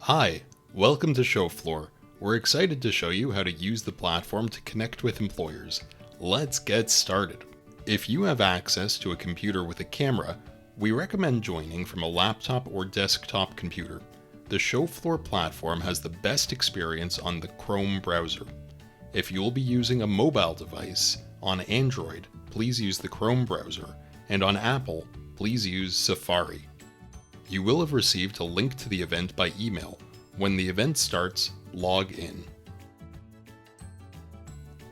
Hi, welcome to Showfloor. We're excited to show you how to use the platform to connect with employers. Let's get started. If you have access to a computer with a camera, we recommend joining from a laptop or desktop computer. The Showfloor platform has the best experience on the Chrome browser. If you'll be using a mobile device, on Android, please use the Chrome browser, and on Apple, please use Safari. You will have received a link to the event by email. When the event starts, log in.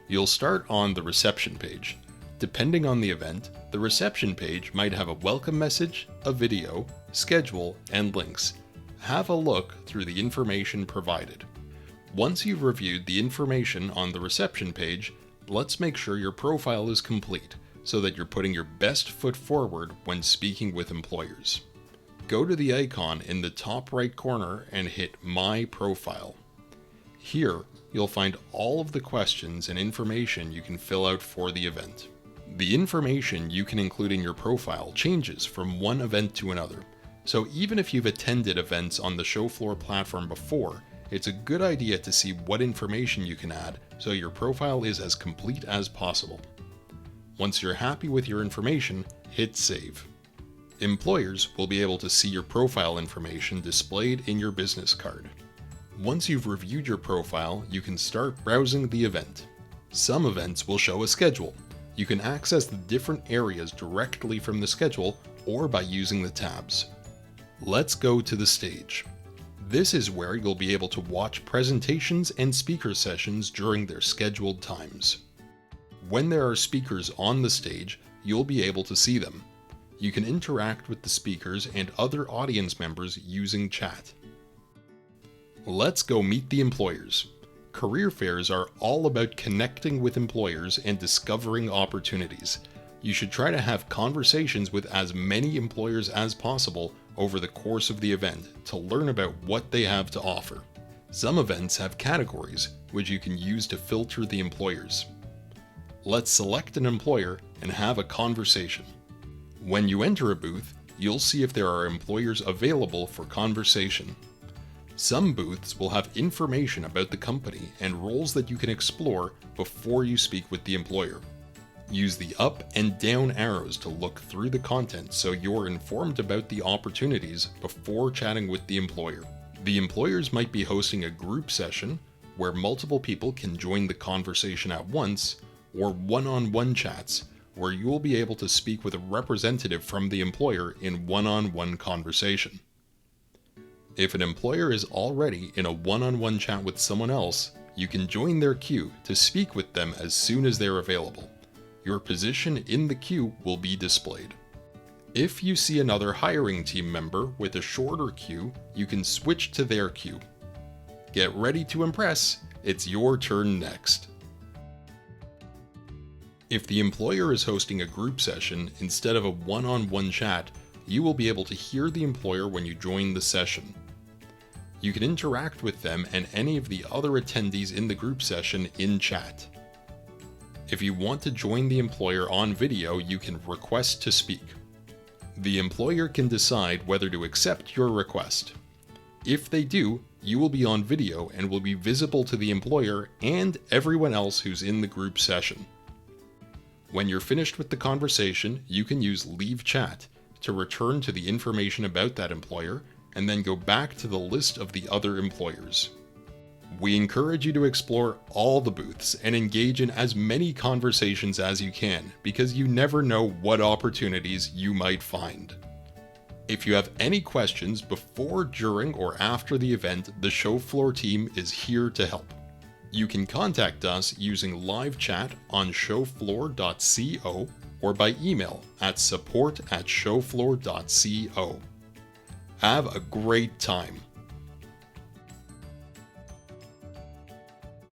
You'll start on the reception page. Depending on the event, the reception page might have a welcome message, a video, schedule, and links. Have a look through the information provided. Once you've reviewed the information on the reception page, let's make sure your profile is complete so that you're putting your best foot forward when speaking with employers. Go to the icon in the top right corner and hit My Profile. Here, you'll find all of the questions and information you can fill out for the event. The information you can include in your profile changes from one event to another, so even if you've attended events on the Showfloor platform before, it's a good idea to see what information you can add so your profile is as complete as possible. Once you're happy with your information, hit Save. Employers will be able to see your profile information displayed in your business card. Once you've reviewed your profile, you can start browsing the event. Some events will show a schedule. You can access the different areas directly from the schedule or by using the tabs. Let's go to the stage. This is where you'll be able to watch presentations and speaker sessions during their scheduled times. When there are speakers on the stage, you'll be able to see them. You can interact with the speakers and other audience members using chat. Let's go meet the employers. Career fairs are all about connecting with employers and discovering opportunities. You should try to have conversations with as many employers as possible over the course of the event to learn about what they have to offer. Some events have categories, which you can use to filter the employers. Let's select an employer and have a conversation. When you enter a booth, you'll see if there are employers available for conversation. Some booths will have information about the company and roles that you can explore before you speak with the employer. Use the up and down arrows to look through the content so you're informed about the opportunities before chatting with the employer. The employers might be hosting a group session where multiple people can join the conversation at once, or one-on-one chats where you will be able to speak with a representative from the employer in one-on-one conversation. If an employer is already in a one-on-one chat with someone else, you can join their queue to speak with them as soon as they're available. Your position in the queue will be displayed. If you see another hiring team member with a shorter queue, you can switch to their queue. Get ready to impress, it's your turn next. If the employer is hosting a group session instead of a one-on-one chat, you will be able to hear the employer when you join the session. You can interact with them and any of the other attendees in the group session in chat. If you want to join the employer on video, you can request to speak. The employer can decide whether to accept your request. If they do, you will be on video and will be visible to the employer and everyone else who's in the group session. When you're finished with the conversation, you can use Leave Chat to return to the information about that employer and then go back to the list of the other employers. We encourage you to explore all the booths and engage in as many conversations as you can because you never know what opportunities you might find. If you have any questions before, during, or after the event, the Showfloor team is here to help. You can contact us using live chat on showfloor.co or by email at support@showfloor.co. Have a great time.